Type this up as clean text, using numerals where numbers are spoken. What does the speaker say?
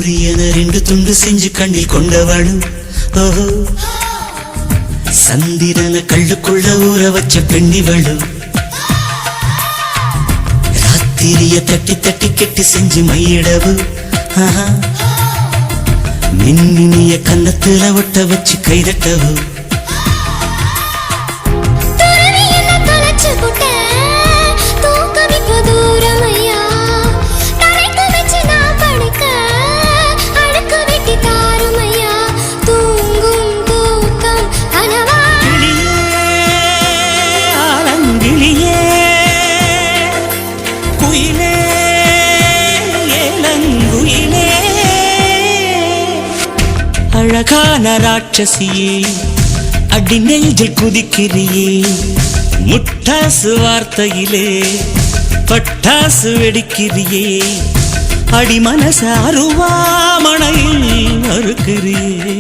சூரியன ரெண்டு துண்டு செஞ்சு கண்ணில் கொண்டவளும் ஓஹோ சந்திரன கள்ளுக்குள்ள ஊற வச்ச பெண்ணிவளும் ராத்திரிய தட்டி தட்டி கெட்டி செஞ்சு மையிடவு மின்னினிய கன்னத்துல ஒட்ட வச்சு கைதட்டவு அழகான ராட்சசியே அடி நெஞ்சில் குதிக்கிறியே முட்டாசு வார்த்தையிலே பட்டாசு வெடிக்கிறியே அடி மனச அருவாமணையில் மறுக்கிறியே